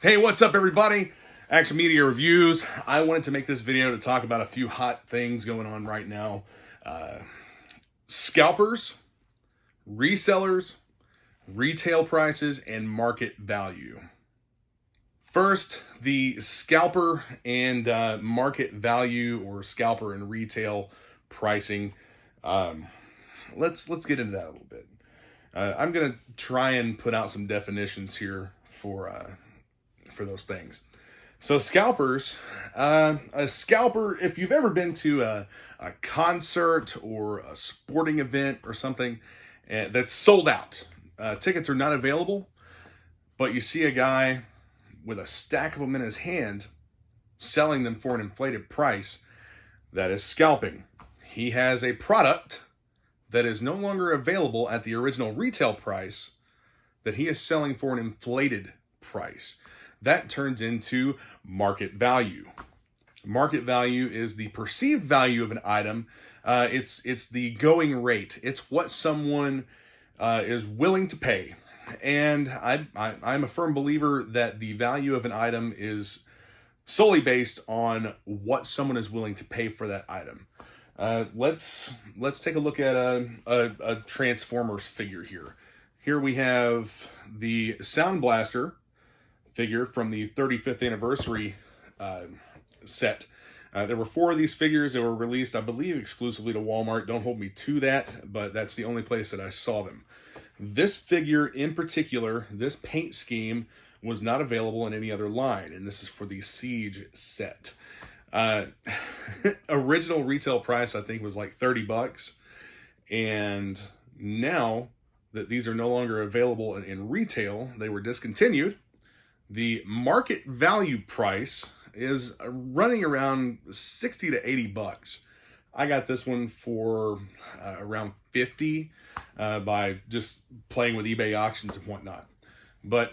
Hey, what's up everybody? Action Media Reviews. I wanted to make this video to talk about a few hot things going on right now. Scalpers, resellers, retail prices, and market value. First, the scalper and market value, or scalper and retail pricing. Let's get into that a little bit. I'm going to try and put out some definitions here for those things. So scalpers, a scalper, if you've ever been to a concert or a sporting event or something that's sold out, tickets are not available, but you see a guy with a stack of them in his hand selling them for an inflated price, that is scalping. He has a product that is no longer available at the original retail price that he is selling for an inflated price. That turns into market value. Market value is the perceived value of an item. It's the going rate. It's what someone is willing to pay. And I'm a firm believer that the value of an item is solely based on what someone is willing to pay for that item. Let's take a look at a Transformers figure here. Here we have the Sound Blaster figure from the 35th anniversary set. There were 4 of these figures that were released, I believe, exclusively to Walmart. Don't hold me to that, but that's the only place that I saw them. This figure in particular, this paint scheme, was not available in any other line, and this is for the Siege set. Original retail price, I think, was like $30, and now that these are no longer available in retail, they were discontinued. The market value price is running around $60 to $80. I got this one for around $50 by just playing with eBay auctions and whatnot. But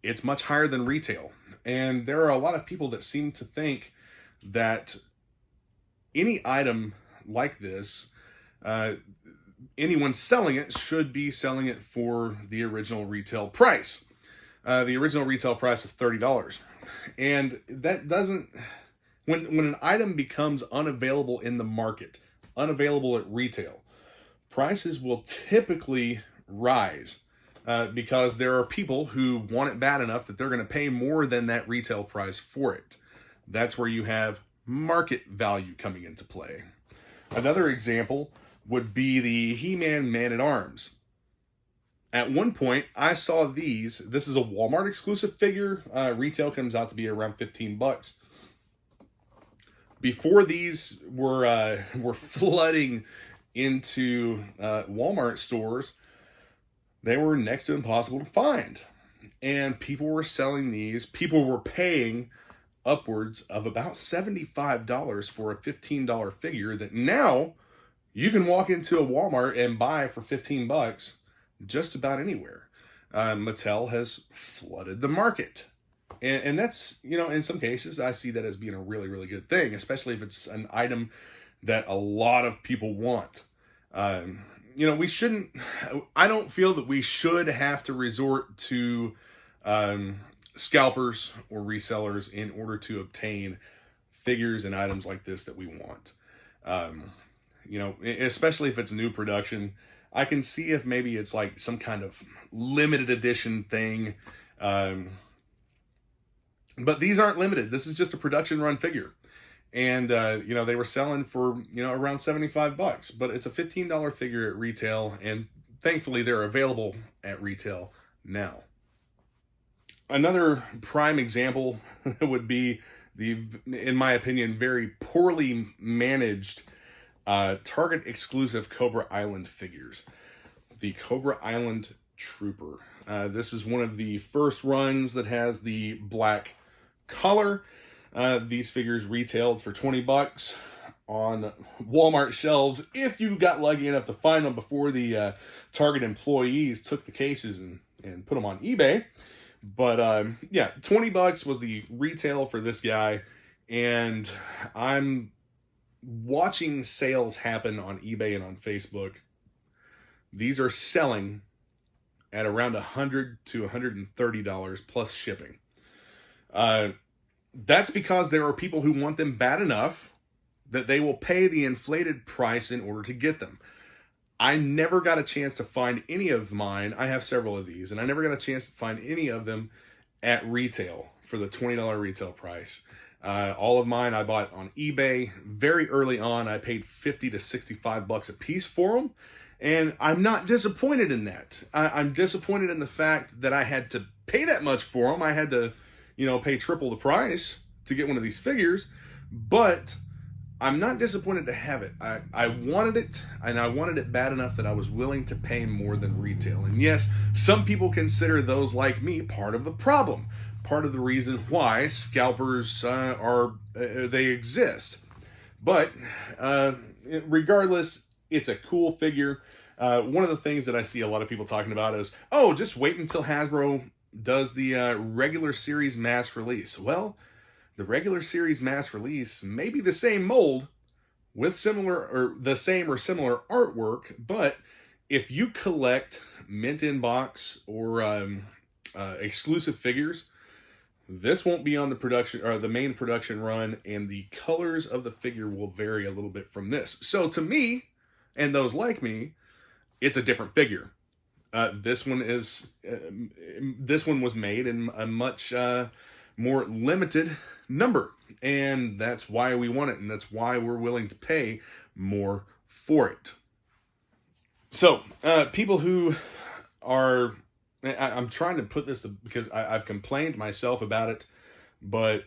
it's much higher than retail. And there are a lot of people that seem to think that any item like this, anyone selling it should be selling it for the original retail price. The original retail price of $30. And that doesn't, when an item becomes unavailable in the market, unavailable at retail, prices will typically rise because there are people who want it bad enough that they're going to pay more than that retail price for it. That's where you have market value coming into play. Another example would be the He-Man Man-at-Arms. At one point, I saw these. This is a Walmart exclusive figure. Retail comes out to be around $15. Before these were flooding into Walmart stores, they were next to impossible to find. And people were selling these. People were paying upwards of about $75 for a $15 figure that now you can walk into a Walmart and buy for $15 just about anywhere. Mattel has flooded the market. And that's, in some cases, I see that as being a really, really good thing, especially if it's an item that a lot of people want. We shouldn't, I don't feel that we should have to resort to scalpers or resellers in order to obtain figures and items like this that we want. Especially if it's new production. I can see if maybe it's like some kind of limited edition thing. But these aren't limited. This is just a production run figure. And, they were selling for, around $75. But it's a $15 figure at retail. And thankfully, they're available at retail now. Another prime example would be in my opinion, very poorly managed Target exclusive Cobra Island figures. The Cobra Island Trooper. This is one of the first runs that has the black collar. These figures retailed for $20 on Walmart shelves if you got lucky enough to find them before the Target employees took the cases and put them on eBay. But $20 was the retail for this guy, and I'm watching sales happen on eBay and on Facebook. These are selling at around $100 to $130 plus shipping. That's because there are people who want them bad enough that they will pay the inflated price in order to get them. I never got a chance to find any of mine. I have several of these, and I never got a chance to find any of them at retail for the $20 retail price. All of mine I bought on eBay very early on. I paid $50 to $65 a piece for them, and I'm not disappointed in that. I'm disappointed in the fact that I had to pay that much for them. I had to, pay triple the price to get one of these figures, but I'm not disappointed to have it. I wanted it, and I wanted it bad enough that I was willing to pay more than retail. And yes, some people consider those like me part of the problem, part of the reason why scalpers they exist. But regardless, it's a cool figure. One of the things that I see a lot of people talking about is, just wait until Hasbro does the regular series mass release. Well, the regular series mass release may be the same mold with the same or similar artwork, but if you collect mint in box or exclusive figures, this won't be on the production or the main production run, and the colors of the figure will vary a little bit from this. So to me, and those like me, it's a different figure. This one was made in a much more limited number, and that's why we want it, and that's why we're willing to pay more for it. So people who are, I'm trying to put this because I've complained myself about it, but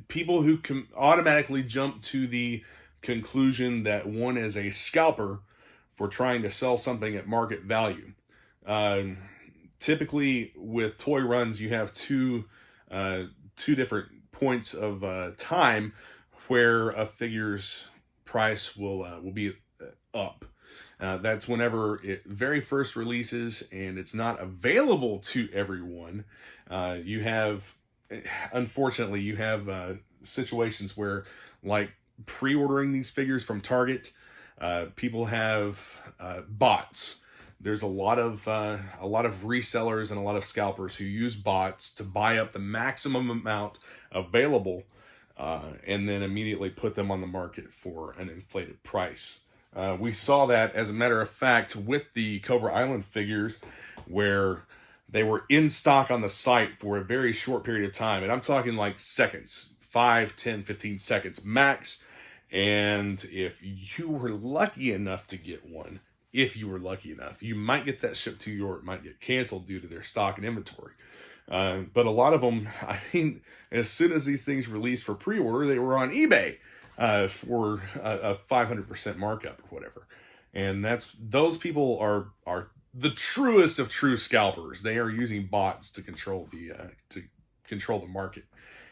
people who automatically jump to the conclusion that one is a scalper for trying to sell something at market value. Typically with toy runs, you have two different points of time where a figure's price will be up. That's whenever it very first releases and it's not available to everyone. Unfortunately, you have situations where, like pre-ordering these figures from Target, people have bots. There's a lot of resellers and a lot of scalpers who use bots to buy up the maximum amount available, and then immediately put them on the market for an inflated price. We saw that, as a matter of fact, with the Cobra Island figures, where they were in stock on the site for a very short period of time. And I'm talking like seconds, 5, 10, 15 seconds max. And if you were lucky enough to get one, you might get that shipped to you, or it might get canceled due to their stock and inventory. But a lot of them, as soon as these things released for pre-order, they were on eBay for a 500% markup or whatever. And those people are the truest of true scalpers. They are using bots to control the market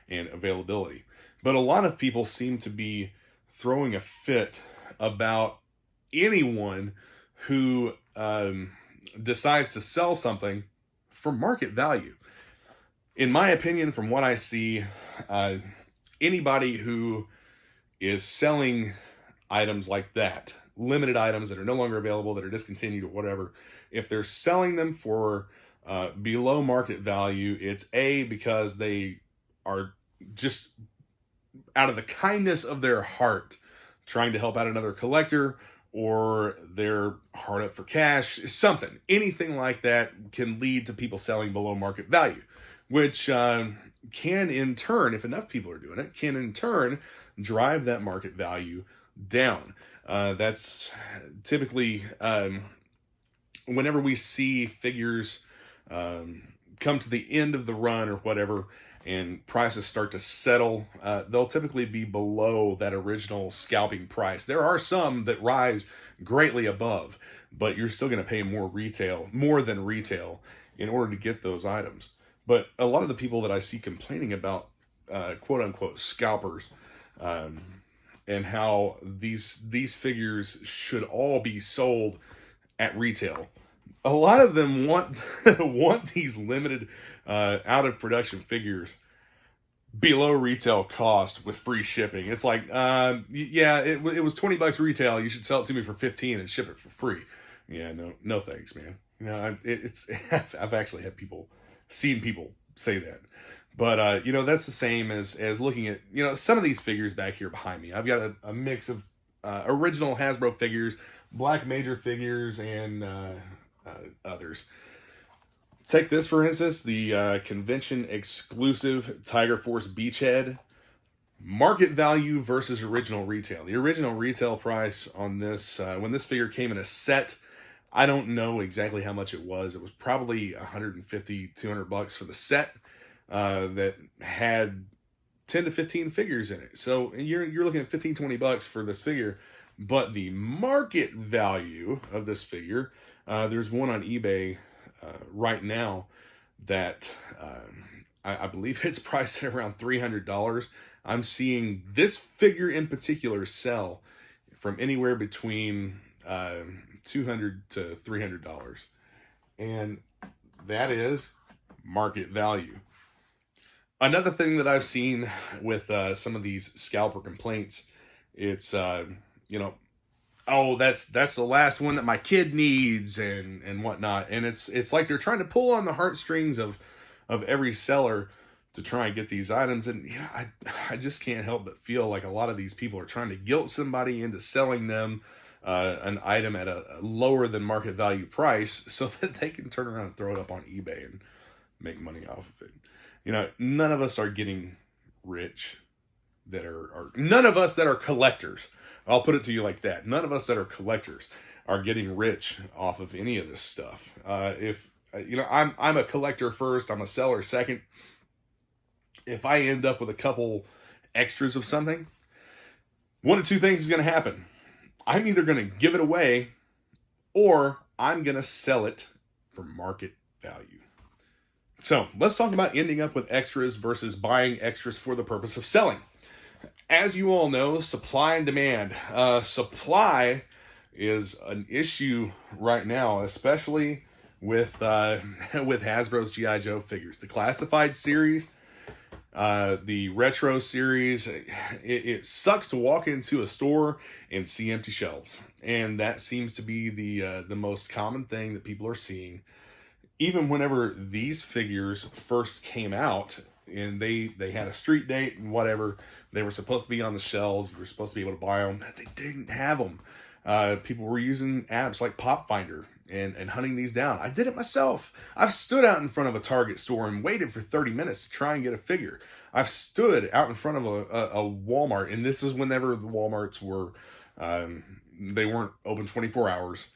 and availability. But a lot of people seem to be throwing a fit about anyone who decides to sell something for market value. In my opinion, from what I see, anybody who is selling items like that, limited items that are no longer available, that are discontinued or whatever, if they're selling them for below market value, it's because they are just out of the kindness of their heart trying to help out another collector, or they're hard up for cash, anything like that can lead to people selling below market value, which can in turn, if enough people are doing it, can in turn drive that market value down. That's typically whenever we see figures come to the end of the run or whatever, and prices start to settle, they'll typically be below that original scalping price. There are some that rise greatly above, but you're still going to pay more than retail in order to get those items. But a lot of the people that I see complaining about quote unquote scalpers, and how these figures should all be sold at retail, a lot of them want these limited out of production figures below retail cost with free shipping. It's like, it was $20 retail. You should sell it to me for 15 and ship it for free. Yeah, no thanks, man. I've actually seen people say that. But that's the same as looking at some of these figures back here behind me. I've got a mix of original Hasbro figures, Black Major figures, and others. Take this for instance, the convention exclusive Tiger Force Beachhead. Market value versus original retail. The original retail price on this, when this figure came in a set, I don't know exactly how much it was. It was probably $150, $200 for the set that had 10 to 15 figures in it. So you're looking at $15, $20 for this figure. But the market value of this figure, there's one on eBay right now that I believe it's priced at around $300. I'm seeing this figure in particular sell from anywhere between $200 to $300. And that is market value. Another thing that I've seen with some of these scalper complaints, it's, oh, that's the last one that my kid needs and whatnot. And it's like they're trying to pull on the heartstrings of every seller to try and get these items. And I just can't help but feel like a lot of these people are trying to guilt somebody into selling them an item at a lower than market value price so that they can turn around and throw it up on eBay and make money off of it. None of us are getting rich none of us that are collectors. I'll put it to you like that. None of us that are collectors are getting rich off of any of this stuff. I'm a collector first, I'm a seller second. If I end up with a couple extras of something, one of two things is going to happen. I'm either going to give it away or I'm going to sell it for market value. So let's talk about ending up with extras versus buying extras for the purpose of selling. As you all know, supply and demand. Supply is an issue right now, especially with Hasbro's G.I. Joe figures. The classified series, the retro series, it sucks to walk into a store and see empty shelves. And that seems to be the most common thing that people are seeing. Even whenever these figures first came out, and they had a street date and whatever, they were supposed to be on the shelves. You were supposed to be able to buy them. They didn't have them. People were using apps like Pop Finder and hunting these down. I did it myself. I've stood out in front of a Target store and waited for 30 minutes to try and get a figure. I've stood out in front of a Walmart, and this is whenever the Walmarts were, they weren't open 24 hours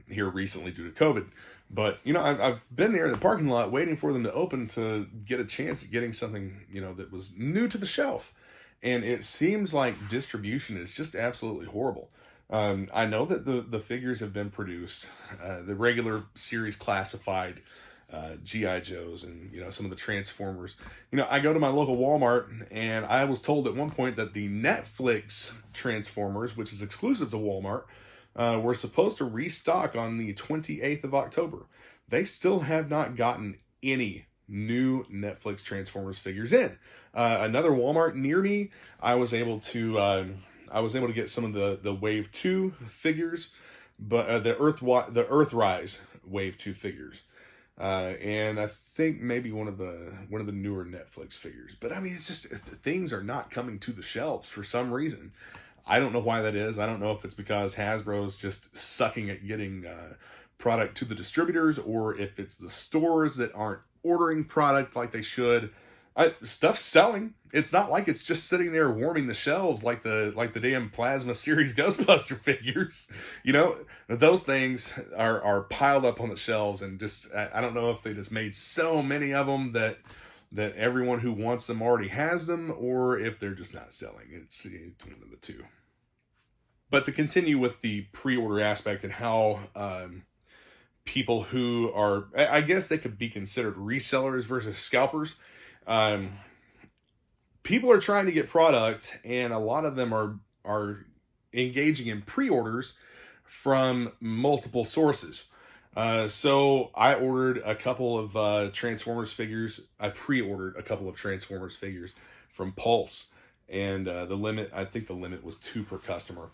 here recently due to COVID. But, I've been there in the parking lot waiting for them to open to get a chance at getting something, that was new to the shelf. And it seems like distribution is just absolutely horrible. I know that the figures have been produced, the regular series classified G.I. Joes and, some of the Transformers. I go to my local Walmart and I was told at one point that the Netflix Transformers, which is exclusive to Walmart, were supposed to restock on the 28th of October. They still have not gotten any new Netflix Transformers figures in. Another Walmart near me, I was able to get some of the Wave 2 figures, but the Earthrise Wave 2 figures. And I think maybe one of the newer Netflix figures. But I mean, it's just things are not coming to the shelves for some reason. I don't know why that is. I don't know if it's because Hasbro's just sucking at getting product to the distributors, or if it's the stores that aren't ordering product like they should. Stuff's selling. It's not like it's just sitting there warming the shelves like the damn Plasma Series Ghostbuster figures. Those things are piled up on the shelves, and just I don't know if they just made so many of them that everyone who wants them already has them, or if they're just not selling. It's one of the two. But to continue with the pre-order aspect and how people who are, I guess they could be considered resellers versus scalpers, people are trying to get product, and a lot of them are engaging in pre-orders from multiple sources. So I ordered a couple of Transformers figures. I pre-ordered a couple of Transformers figures from Pulse, and I think the limit was 2 per customer.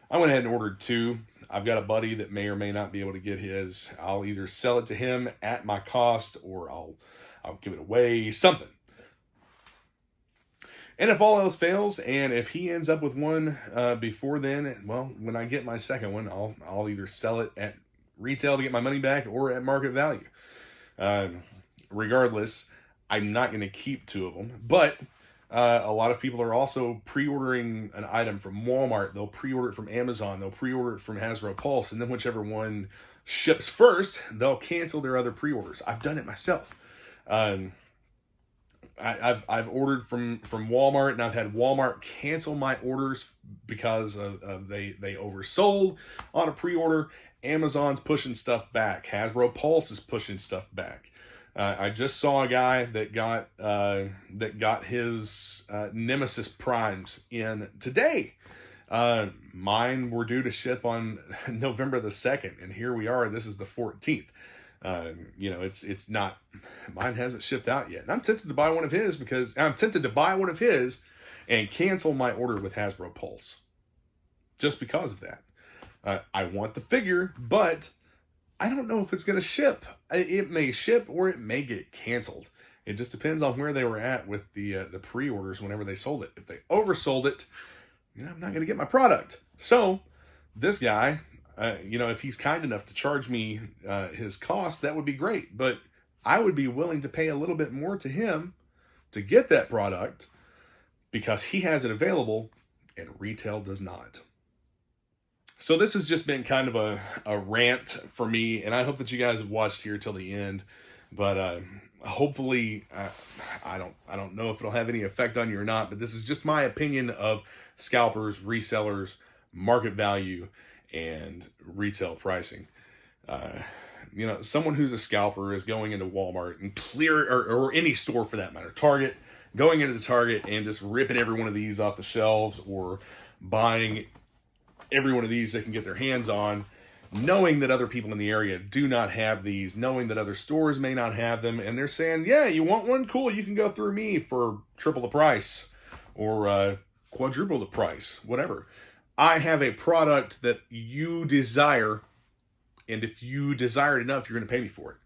I went ahead and ordered 2. I've got a buddy that may or may not be able to get his. I'll either sell it to him at my cost, or I'll give it away, something. And if all else fails, and if he ends up with one before then, well, when I get my second one, I'll either sell it at retail to get my money back or at market value. Regardless, I'm not going to keep two of them. But a lot of people are also pre-ordering an item from Walmart. They'll pre-order it from Amazon. They'll pre-order it from Hasbro Pulse. And then whichever one ships first, they'll cancel their other pre-orders. I've done it myself. I've ordered from Walmart, and I've had Walmart cancel my orders because of they oversold on a pre-order. Amazon's pushing stuff back. Hasbro Pulse is pushing stuff back. I just saw a guy that got his Nemesis Primes in today. Mine were due to ship on November the 2nd, and here we are. This is the 14th. It's not, mine hasn't shipped out yet. And I'm tempted to buy one of his and cancel my order with Hasbro Pulse just because of that. I want the figure, but I don't know if it's going to ship. It may ship or it may get canceled. It just depends on where they were at with the pre-orders whenever they sold it. If they oversold it, I'm not going to get my product. So this guy, if he's kind enough to charge me his cost, that would be great. But I would be willing to pay a little bit more to him to get that product because he has it available and retail does not. So this has just been kind of a rant for me, and I hope that you guys have watched here till the end. But hopefully, I don't know if it'll have any effect on you or not, but this is just my opinion of scalpers, resellers, market value, and retail pricing. Someone who's a scalper is going into Walmart and or any store for that matter, Target, going into Target and just ripping every one of these off the shelves or buying every one of these they can get their hands on, knowing that other people in the area do not have these, knowing that other stores may not have them, and they're saying, yeah, you want one? Cool, you can go through me for triple the price or quadruple the price, whatever. I have a product that you desire, and if you desire it enough, you're going to pay me for it.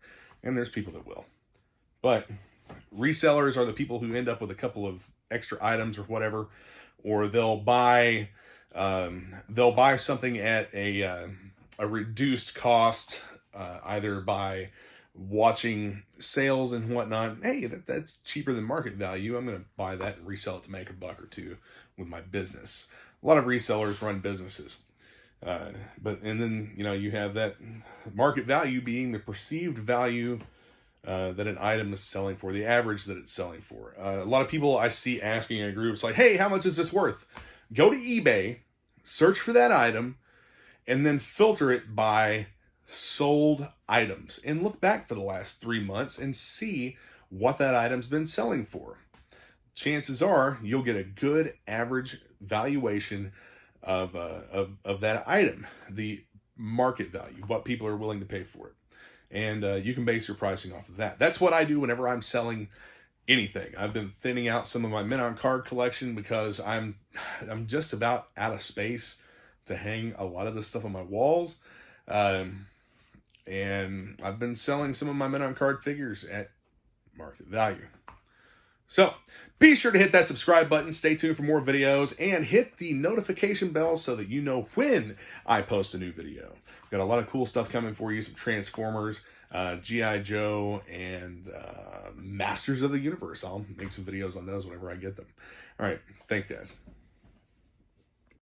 And there's people that will. But resellers are the people who end up with a couple of extra items or whatever, or they'll buy something at a reduced cost, either by watching sales and whatnot. Hey, that's cheaper than market value. I'm going to buy that and resell it to make a buck or two with my business. A lot of resellers run businesses. And then, you have that market value being the perceived value that an item is selling for, the average that it's selling for. A lot of people I see asking in groups like, hey, how much is this worth? Go to eBay, search for that item, and then filter it by sold items. And look back for the last 3 months and see what that item's been selling for. Chances are you'll get a good average valuation of that item, the market value, what people are willing to pay for it. And you can base your pricing off of that. That's what I do whenever I'm selling anything. I've been thinning out some of my men on card collection because I'm just about out of space to hang a lot of this stuff on my walls. And I've been selling some of my men on card figures at market value. So be sure to hit that subscribe button, stay tuned for more videos, and hit the notification bell so that you know when I post a new video. Got a lot of cool stuff coming for you, some Transformers, G.I. Joe, and Masters of the Universe. I'll make some videos on those whenever I get them. All right, thanks guys.